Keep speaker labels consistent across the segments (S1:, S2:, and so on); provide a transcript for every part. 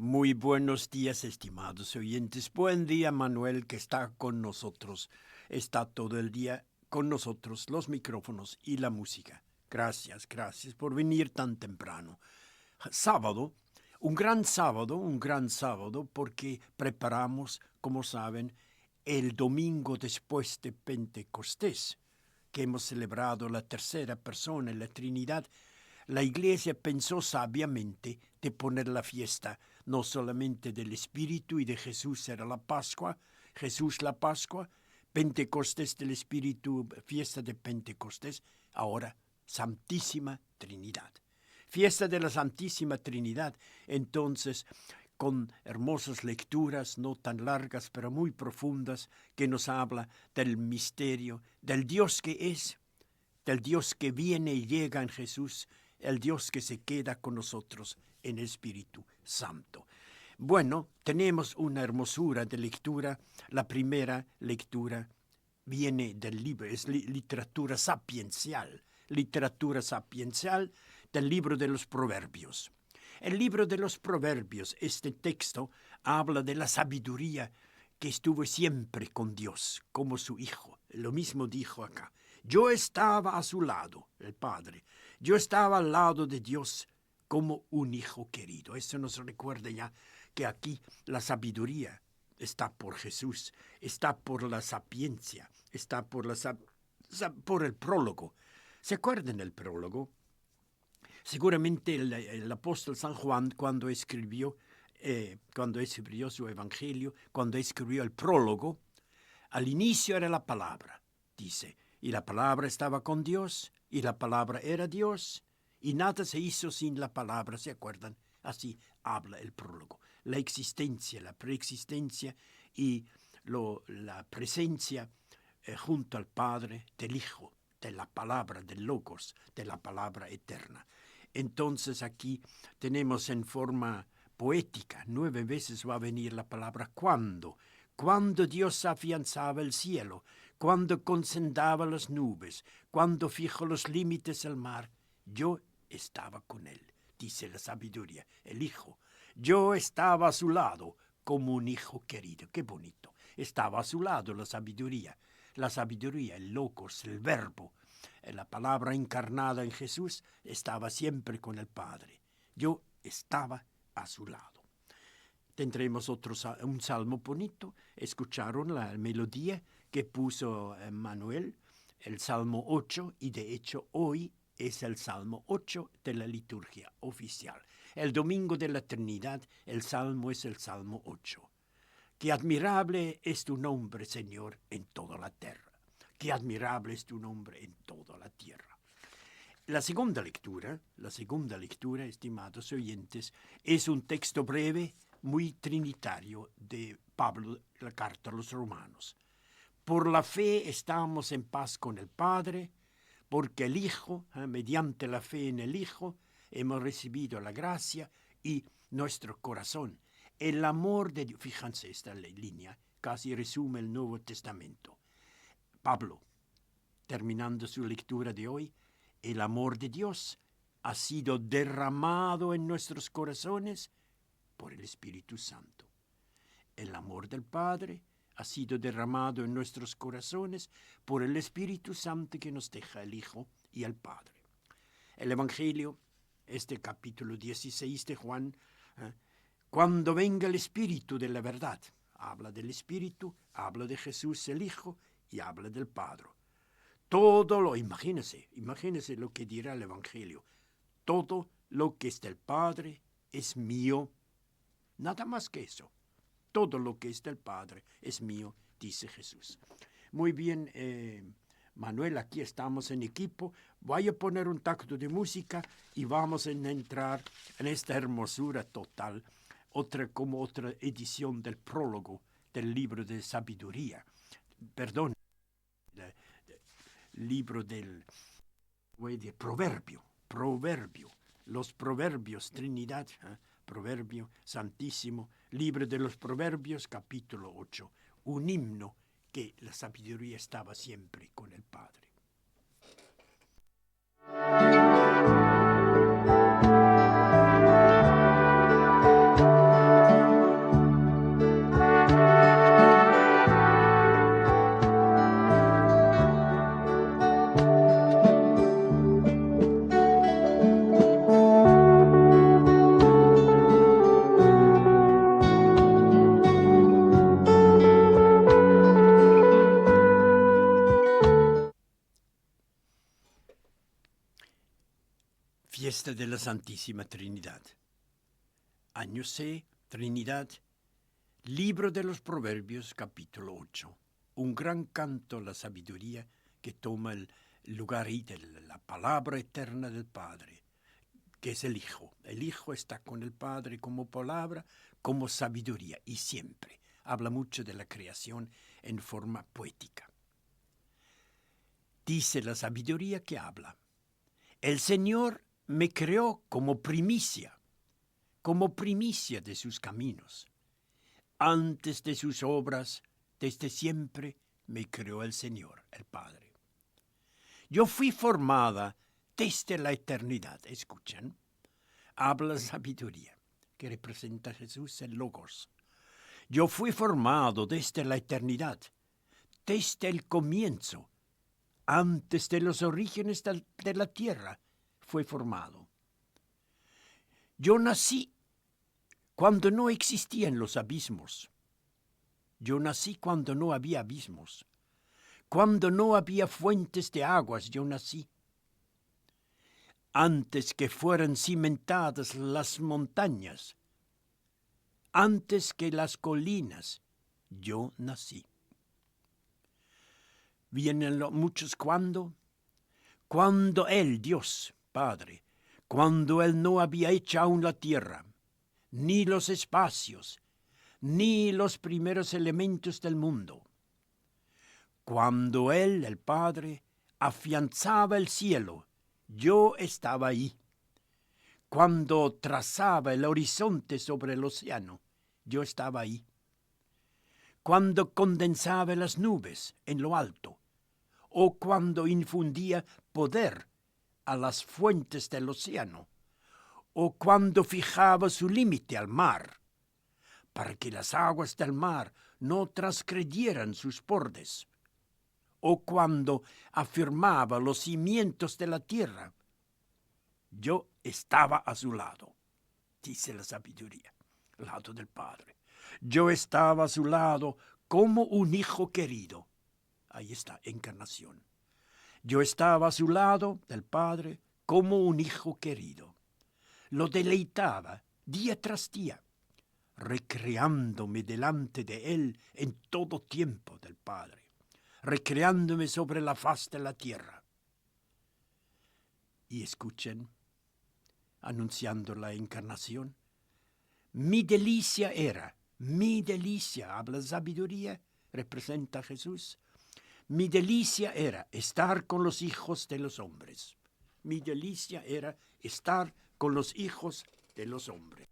S1: Muy buenos días, estimados oyentes. Buen día, Manuel, que está con nosotros. Está todo el día con nosotros, los micrófonos y la música. Gracias por venir tan temprano. Sábado, un gran sábado, porque preparamos, como saben, el domingo después de Pentecostés, que hemos celebrado la tercera persona en la Trinidad. La Iglesia pensó sabiamente de poner la fiesta no solamente del Espíritu y de Jesús era la Pascua, Jesús la Pascua, Pentecostés del Espíritu, fiesta de Pentecostés, ahora Santísima Trinidad. Fiesta de la Santísima Trinidad, entonces, con hermosas lecturas, no tan largas, pero muy profundas, que nos habla del misterio, del Dios que es, del Dios que viene y llega en Jesús, el Dios que se queda con nosotros en el Espíritu Santo. Bueno, tenemos una hermosura de lectura. La primera lectura viene del libro, es literatura sapiencial del libro de los Proverbios. El libro de los Proverbios, este texto, habla de la sabiduría que estuvo siempre con Dios, como su hijo. Lo mismo dijo acá. Yo estaba a su lado, el Padre. Yo estaba al lado de Dios como un hijo querido. Eso nos recuerda ya que aquí la sabiduría está por Jesús, está por la sapiencia, está por el prólogo. ¿Se acuerdan del prólogo? Seguramente el apóstol San Juan, cuando escribió su evangelio, cuando escribió el prólogo, al inicio era la palabra, dice, y la palabra estaba con Dios, y la palabra era Dios, y nada se hizo sin la palabra, ¿se acuerdan? Así habla el prólogo. La existencia, la preexistencia y la presencia junto al Padre del Hijo, de la palabra, del Logos, de la palabra eterna. Entonces aquí tenemos en forma poética, 9 veces va a venir la palabra cuando. Cuando Dios afianzaba el cielo, cuando consendaba las nubes, cuando fijó los límites del mar, yo estaba con él, dice la sabiduría, el Hijo. Yo estaba a su lado como un hijo querido. Qué bonito. Estaba a su lado la sabiduría, el Logos, el Verbo. La palabra encarnada en Jesús estaba siempre con el Padre. Yo estaba a su lado. Tendremos un salmo bonito. Escucharon la melodía que puso Manuel, el Salmo 8, y de hecho hoy es el Salmo 8 de la liturgia oficial. El domingo de la Trinidad, el Salmo es el Salmo 8. Qué admirable es tu nombre, Señor, en toda la tierra. Qué admirable es tu nombre en toda la tierra. La segunda lectura, estimados oyentes, es un texto breve, muy trinitario de Pablo, la carta a los Romanos. Por la fe estamos en paz con el Padre, porque el Hijo, mediante la fe en el Hijo, hemos recibido la gracia y nuestro corazón. El amor de Dios, fíjense esta línea, casi resume el Nuevo Testamento. Pablo, terminando su lectura de hoy, el amor de Dios ha sido derramado en nuestros corazones por el Espíritu Santo. El amor del Padre ha sido derramado en nuestros corazones por el Espíritu Santo que nos deja el Hijo y el Padre. El Evangelio, este capítulo 16 de Juan, cuando venga el Espíritu de la verdad, habla del Espíritu, habla de Jesús el Hijo y habla del Padre. Imagínense lo que dirá el Evangelio. Todo lo que es del Padre es mío. Nada más que eso. Todo lo que es del Padre es mío, dice Jesús. Muy bien, Manuel, aquí estamos en equipo. Voy a poner un tacto de música y vamos a entrar en esta hermosura total, otra edición del prólogo del libro de sabiduría. Perdón, libro del proverbio, los proverbios, Trinidad, proverbio santísimo, libro de los proverbios, capítulo 8, un himno que la sabiduría estaba siempre con el Padre. fiesta de la Santísima Trinidad. Año C, Trinidad, libro de los Proverbios, capítulo 8. Un gran canto a la sabiduría que toma el lugar ahí de la palabra eterna del Padre, que es el Hijo. El Hijo está con el Padre como palabra, como sabiduría, y siempre habla mucho de la creación en forma poética. Dice la sabiduría que habla: el Señor me creó como primicia de sus caminos. Antes de sus obras, desde siempre me creó el Señor, el Padre. Yo fui formada desde la eternidad. ¿Escuchan? Habla la sabiduría, que representa a Jesús, el Logos. Yo fui formado desde la eternidad, desde el comienzo, antes de los orígenes de la tierra, fue formado. Yo nací cuando no existían los abismos. Yo nací cuando no había abismos. Cuando no había fuentes de aguas, yo nací. Antes que fueran cimentadas las montañas, antes que las colinas, yo nací. Vienen muchos cuando Él, Dios Padre, cuando Él no había hecho aún la tierra, ni los espacios, ni los primeros elementos del mundo. Cuando Él, el Padre, afianzaba el cielo, yo estaba ahí. Cuando trazaba el horizonte sobre el océano, yo estaba ahí. Cuando condensaba las nubes en lo alto, o cuando infundía poder a las fuentes del océano, o cuando fijaba su límite al mar, para que las aguas del mar no transgredieran sus bordes, o cuando afirmaba los cimientos de la tierra, yo estaba a su lado, dice la sabiduría, al lado del Padre. Yo estaba a su lado como un hijo querido. Ahí está, encarnación. Yo estaba a su lado del Padre como un hijo querido. Lo deleitaba día tras día, recreándome delante de Él en todo tiempo del Padre, recreándome sobre la faz de la tierra. Y escuchen, anunciando la encarnación, mi delicia, habla sabiduría, representa a Jesús. Mi delicia era estar con los hijos de los hombres. Mi delicia era estar con los hijos de los hombres.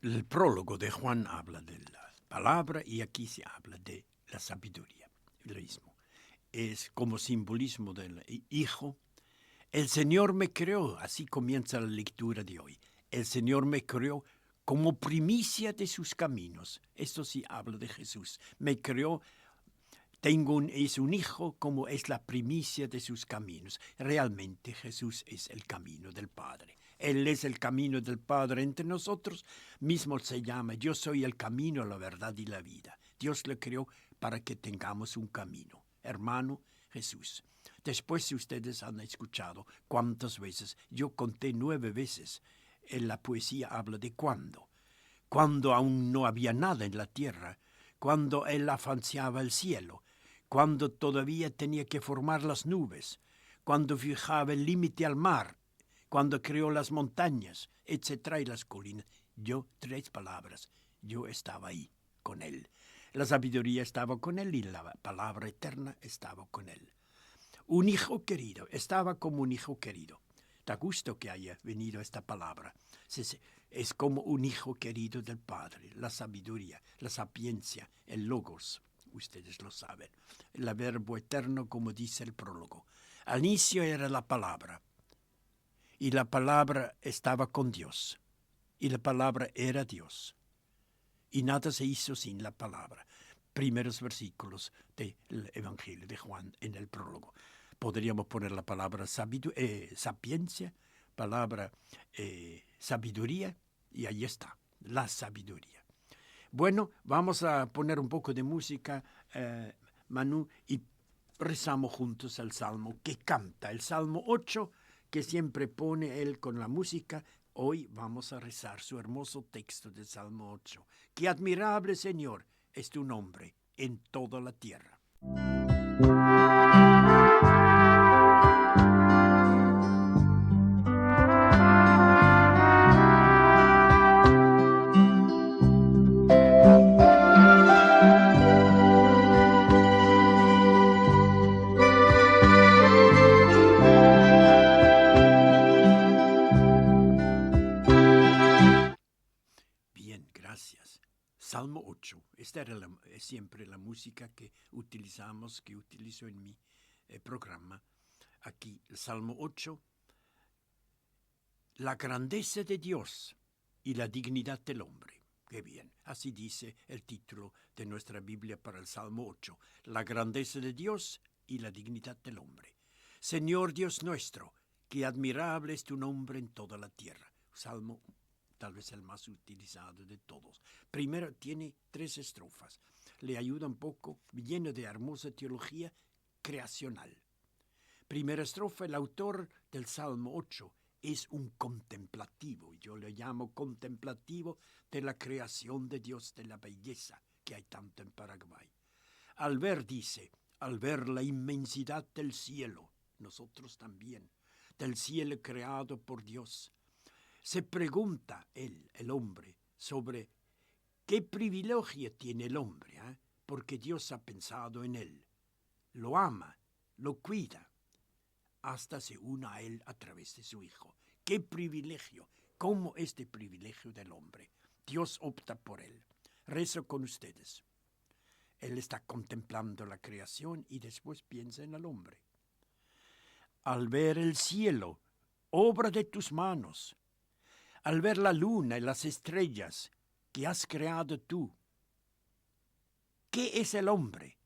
S1: El prólogo de Juan habla de la palabra y aquí se habla de la sabiduría. Lo mismo. Es como simbolismo del Hijo. El Señor me creó, así comienza la lectura de hoy. El Señor me creó como primicia de sus caminos. Esto sí habla de Jesús. Me creó, es un hijo como es la primicia de sus caminos. Realmente Jesús es el camino del Padre. Él es el camino del Padre entre nosotros. Mismo se llama, yo soy el camino, la verdad y la vida. Dios le creó para que tengamos un camino. Hermano Jesús. Después, si ustedes han escuchado cuántas veces, yo conté 9 veces, en la poesía habla de cuándo. Cuando aún no había nada en la tierra, cuando Él afanciaba el cielo, cuando todavía tenía que formar las nubes, cuando fijaba el límite al mar, cuando creó las montañas, etcétera, y las colinas. 3 palabras, yo estaba ahí con Él. La sabiduría estaba con Él y la palabra eterna estaba con Él. Un hijo querido, estaba como un hijo querido. Da gusto que haya venido esta palabra. Es como un hijo querido del Padre, la sabiduría, la sapiencia, el logos. Ustedes lo saben. El verbo eterno, como dice el prólogo. Al inicio era la palabra. Y la palabra estaba con Dios. Y la palabra era Dios. Y nada se hizo sin la palabra. Primeros versículos del Evangelio de Juan en el prólogo. Podríamos poner la palabra sapiencia, palabra sabiduría, y ahí está, la sabiduría. Bueno, vamos a poner un poco de música, Manu, y rezamos juntos el Salmo que canta, el Salmo 8, que siempre pone él con la música. Hoy vamos a rezar su hermoso texto del Salmo 8. ¡Qué admirable, Señor, es tu nombre en toda la tierra! Gracias. Salmo 8. Esta era siempre la música que utilizamos, que utilizo en mi programa. Aquí, el Salmo 8. La grandeza de Dios y la dignidad del hombre. Qué bien. Así dice el título de nuestra Biblia para el Salmo 8. La grandeza de Dios y la dignidad del hombre. Señor Dios nuestro, qué admirable es tu nombre en toda la tierra. Salmo tal vez el más utilizado de todos. Primero tiene 3 estrofas. Le ayuda un poco, lleno de hermosa teología creacional. Primera estrofa, el autor del Salmo 8 es un contemplativo. Yo le llamo contemplativo de la creación de Dios, de la belleza que hay tanto en Paraguay. Al ver la inmensidad del cielo, nosotros también, del cielo creado por Dios, se pregunta el hombre, sobre qué privilegio tiene el hombre, porque Dios ha pensado en él, lo ama, lo cuida, hasta se una a él a través de su Hijo. ¡Qué privilegio! ¿Cómo este privilegio del hombre? Dios opta por él. Rezo con ustedes. Él está contemplando la creación y después piensa en el hombre. Al ver el cielo, obra de tus manos, al ver la luna y las estrellas que has creado tú, ¿qué es el hombre?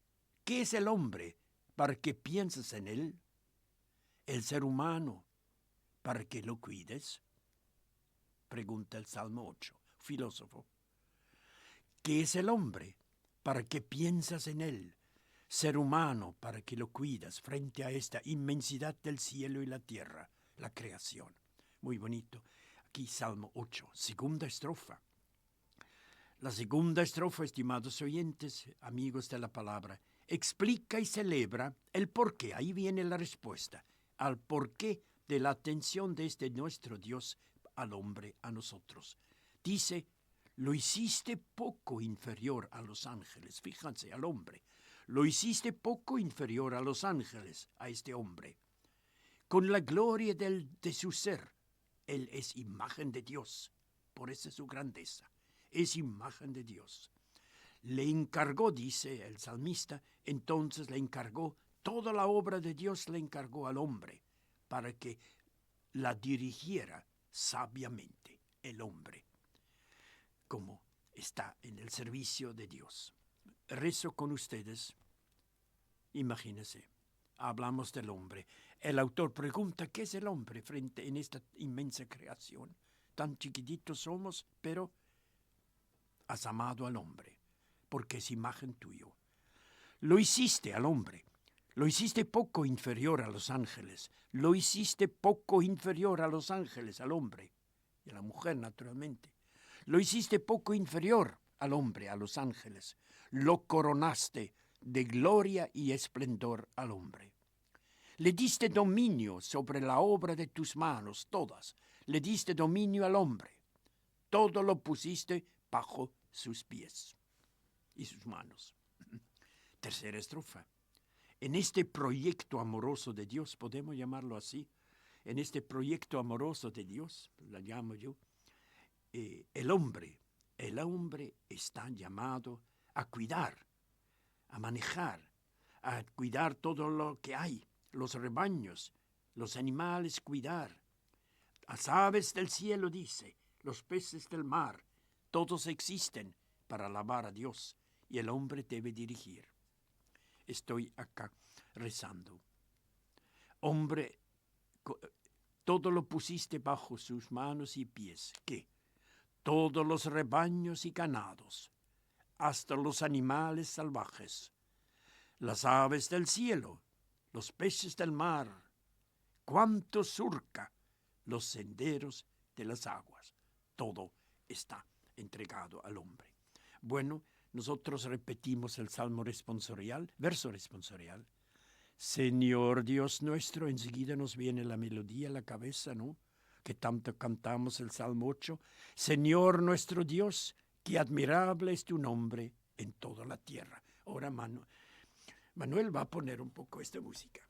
S1: ¿Qué es el hombre para que pienses en él? ¿El ser humano para que lo cuides? Pregunta el Salmo 8, filósofo. ¿Qué es el hombre para que piensas en él? Ser humano para que lo cuidas frente a esta inmensidad del cielo y la tierra, la creación. Muy bonito. Aquí Salmo 8, segunda estrofa. La segunda estrofa, estimados oyentes, amigos de la palabra, explica y celebra el porqué. Ahí viene la respuesta al porqué de la atención de este nuestro Dios al hombre, a nosotros. Dice, lo hiciste poco inferior a los ángeles. Fíjense, al hombre. Lo hiciste poco inferior a los ángeles, a este hombre. Con la gloria de su ser. Él es imagen de Dios, por eso es su grandeza, es imagen de Dios. Le encargó, dice el salmista, entonces le encargó, toda la obra de Dios le encargó al hombre, para que la dirigiera sabiamente el hombre, como está en el servicio de Dios. Rezo con ustedes, imagínense. Hablamos del hombre. El autor pregunta, ¿qué es el hombre frente en esta inmensa creación? Tan chiquititos somos, pero has amado al hombre, porque es imagen tuyo. Lo hiciste al hombre. Lo hiciste poco inferior a los ángeles. Lo hiciste poco inferior a los ángeles, al hombre. Y a la mujer, naturalmente. Lo hiciste poco inferior al hombre, a los ángeles. Lo coronaste de gloria y esplendor al hombre. Le diste dominio sobre la obra de tus manos, todas. Le diste dominio al hombre. Todo lo pusiste bajo sus pies y sus manos. Tercera estrofa. En este proyecto amoroso de Dios, podemos llamarlo así, en este proyecto amoroso de Dios, la llamo yo, el hombre está llamado a cuidar, a manejar, a cuidar todo lo que hay, los rebaños, los animales, cuidar. Las aves del cielo, dice, los peces del mar, todos existen para alabar a Dios y el hombre debe dirigir. Estoy acá rezando. Hombre, todo lo pusiste bajo sus manos y pies. ¿Qué? Todos los rebaños y ganados, hasta los animales salvajes, las aves del cielo, los peces del mar, cuánto surca los senderos de las aguas. Todo está entregado al hombre. Bueno, nosotros repetimos el salmo responsorial, verso responsorial. Señor Dios nuestro, enseguida nos viene la melodía a la cabeza, ¿no? Que tanto cantamos el Salmo 8. Señor nuestro Dios, qué admirable es tu nombre en toda la tierra. Ahora Manuel va a poner un poco esta música.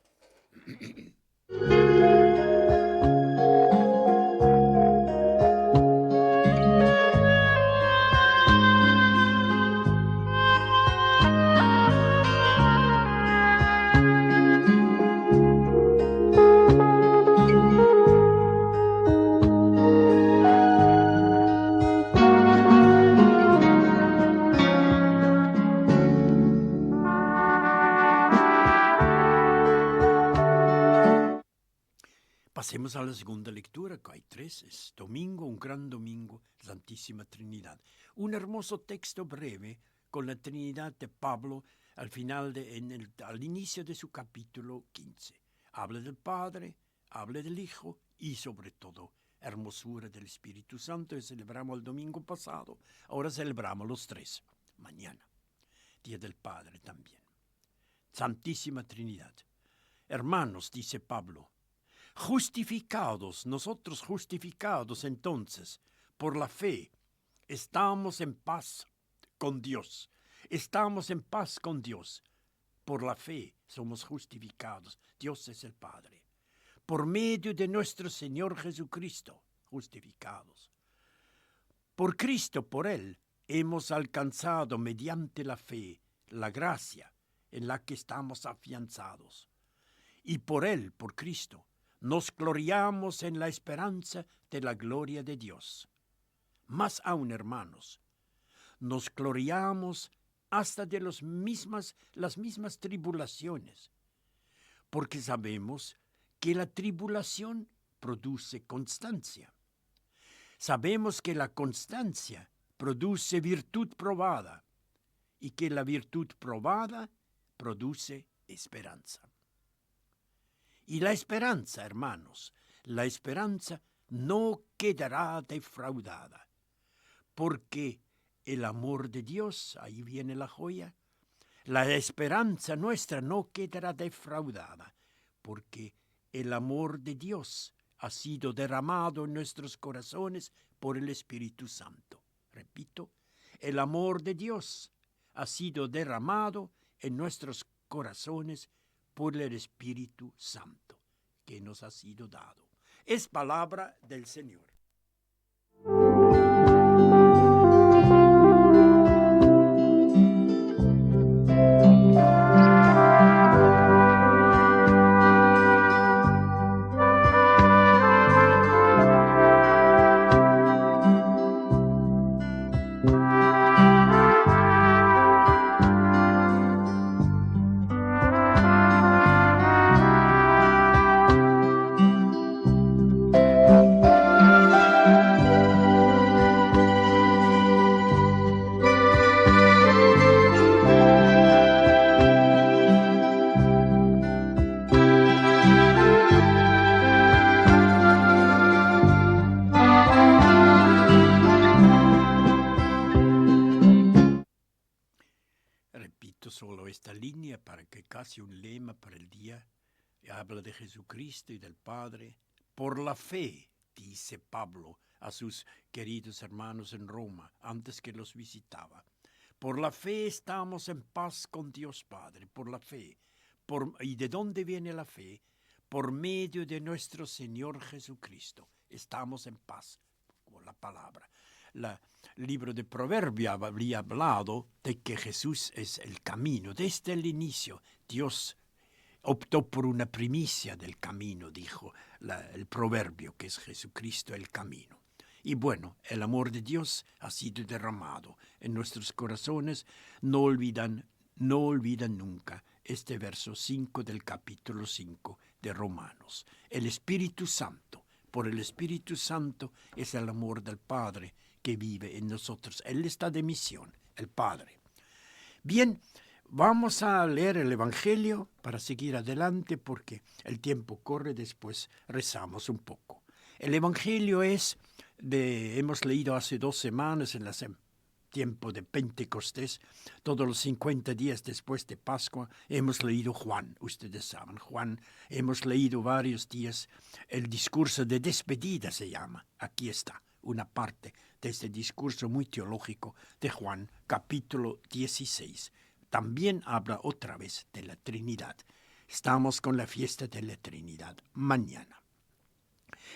S1: Pasemos a la segunda lectura, que hay 3. Es domingo, un gran domingo, Santísima Trinidad. Un hermoso texto breve con la Trinidad de Pablo al inicio de su capítulo 15. Habla del Padre, habla del Hijo y sobre todo hermosura del Espíritu Santo, que celebramos el domingo pasado. Ahora celebramos los 3, mañana, Día del Padre también. Santísima Trinidad. Hermanos, dice Pablo, nosotros justificados entonces por la fe, estamos en paz con Dios. Estamos en paz con Dios. Por la fe somos justificados. Dios es el Padre. Por medio de nuestro Señor Jesucristo, justificados. Por Cristo, por Él, hemos alcanzado mediante la fe la gracia en la que estamos afianzados. Y por Él, por Cristo, nos gloriamos en la esperanza de la gloria de Dios. Más aún, hermanos, nos gloriamos hasta de las mismas tribulaciones, porque sabemos que la tribulación produce constancia. Sabemos que la constancia produce virtud probada y que la virtud probada produce esperanza. Y la esperanza, hermanos, la esperanza no quedará defraudada, porque el amor de Dios, ahí viene la joya, la esperanza nuestra no quedará defraudada, porque el amor de Dios ha sido derramado en nuestros corazones por el Espíritu Santo. Repito, el amor de Dios ha sido derramado en nuestros corazones por el Espíritu Santo que nos ha sido dado. Es palabra del Señor. Solo esta línea para que casi un lema para el día. Habla de Jesucristo y del Padre. Por la fe, dice Pablo a sus queridos hermanos en Roma, antes que los visitaba. Por la fe estamos en paz con Dios Padre, por la fe. ¿Y de dónde viene la fe? por medio de nuestro Señor Jesucristo. Estamos en paz con la palabra. El libro de Proverbios habría hablado de que Jesús es el camino. Desde el inicio, Dios optó por una primicia del camino, dijo el proverbio, que es Jesucristo el camino. Y bueno, el amor de Dios ha sido derramado en nuestros corazones. No olvidan nunca este verso 5 del capítulo 5 de Romanos. El Espíritu Santo, por el Espíritu Santo es el amor del Padre que vive en nosotros. Él está de misión, el Padre. Bien, vamos a leer el Evangelio para seguir adelante porque el tiempo corre, después rezamos un poco. El Evangelio hemos leído hace 2 semanas en el tiempo de Pentecostés, todos los 50 días después de Pascua, hemos leído Juan, ustedes saben, Juan, hemos leído varios días, el discurso de despedida se llama, aquí está, una parte de este discurso muy teológico de Juan, capítulo 16. También habla otra vez de la Trinidad. Estamos con la fiesta de la Trinidad mañana.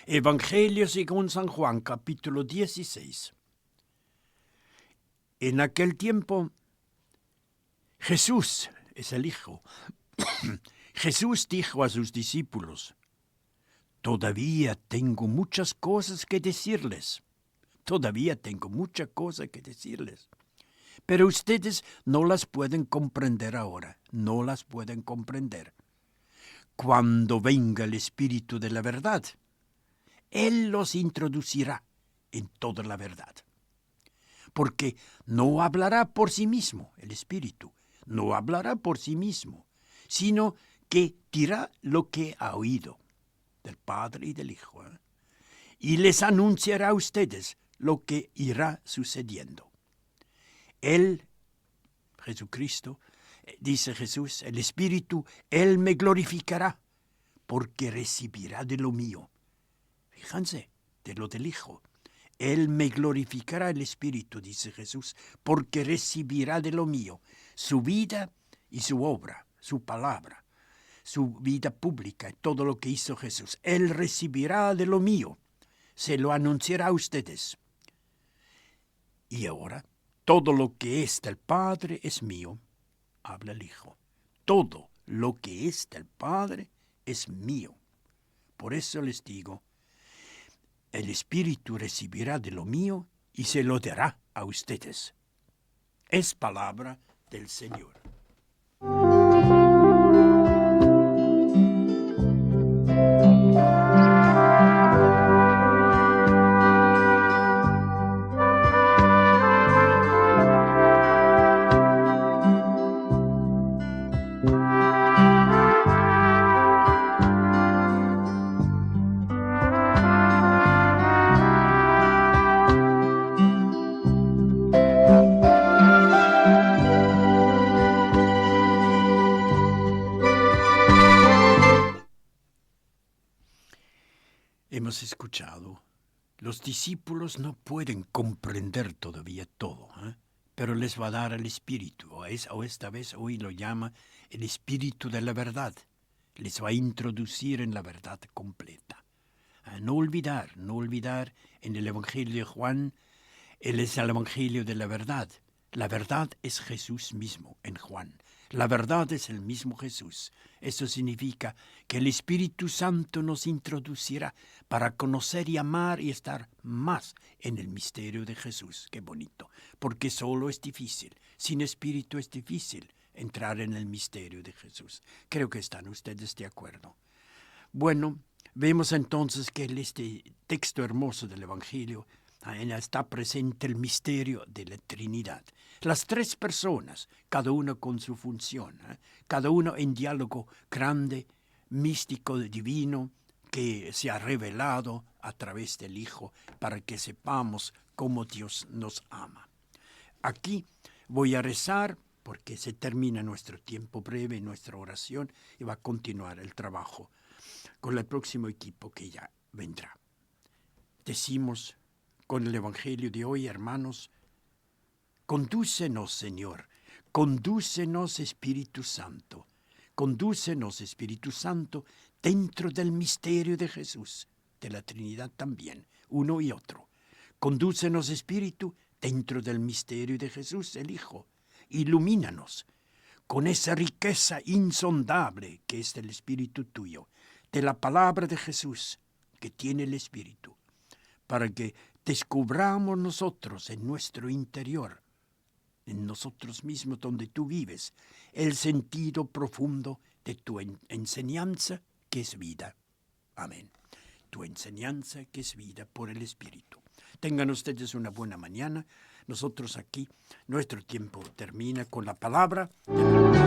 S1: Evangelio según San Juan, capítulo 16. En aquel tiempo, Jesús es el Hijo. Jesús dijo a sus discípulos: todavía tengo muchas cosas que decirles. Todavía tengo muchas cosas que decirles. Pero ustedes no las pueden comprender ahora. No las pueden comprender. Cuando venga el Espíritu de la verdad, Él los introducirá en toda la verdad. Porque no hablará por sí mismo, el Espíritu, no hablará por sí mismo, sino que dirá lo que ha oído del Padre y del Hijo, y les anunciará a ustedes lo que irá sucediendo. Él, Jesucristo, dice Jesús, el Espíritu, Él me glorificará, porque recibirá de lo mío. Fíjense, de lo del Hijo. Él me glorificará, el Espíritu, dice Jesús, porque recibirá de lo mío su vida y su obra, su palabra, su vida pública, todo lo que hizo Jesús. Él recibirá de lo mío, se lo anunciará a ustedes. Y ahora, todo lo que es del Padre es mío, habla el Hijo. Todo lo que es del Padre es mío. Por eso les digo, el Espíritu recibirá de lo mío y se lo dará a ustedes. Es palabra del Señor. Hemos escuchado, los discípulos no pueden comprender todavía todo, pero les va a dar el Espíritu, o esta vez hoy lo llama el Espíritu de la verdad. Les va a introducir en la verdad completa. No olvidar en el Evangelio de Juan, Él es el Evangelio de la verdad. La verdad es Jesús mismo en Juan. La verdad es el mismo Jesús. Eso significa que el Espíritu Santo nos introducirá para conocer y amar y estar más en el misterio de Jesús. Qué bonito, porque solo es difícil. Sin Espíritu es difícil entrar en el misterio de Jesús. Creo que están ustedes de acuerdo. Bueno, vemos entonces que en este texto hermoso del Evangelio está presente el misterio de la Trinidad. Las 3 personas, cada uno con su función, cada uno en diálogo grande, místico, divino, que se ha revelado a través del Hijo para que sepamos cómo Dios nos ama. Aquí voy a rezar porque se termina nuestro tiempo breve, nuestra oración, y va a continuar el trabajo con el próximo equipo que ya vendrá. Decimos con el Evangelio de hoy, hermanos: condúcenos, Señor, condúcenos, Espíritu Santo, condúcenos, Espíritu Santo, dentro del misterio de Jesús, de la Trinidad también, uno y otro. Condúcenos, Espíritu, dentro del misterio de Jesús, el Hijo. Ilumínanos con esa riqueza insondable que es el Espíritu tuyo, de la palabra de Jesús que tiene el Espíritu, para que descubramos nosotros en nuestro interior, en nosotros mismos donde tú vives, el sentido profundo de tu enseñanza que es vida. Amén. Tu enseñanza que es vida por el Espíritu. Tengan ustedes una buena mañana. Nosotros aquí, nuestro tiempo termina con la palabra de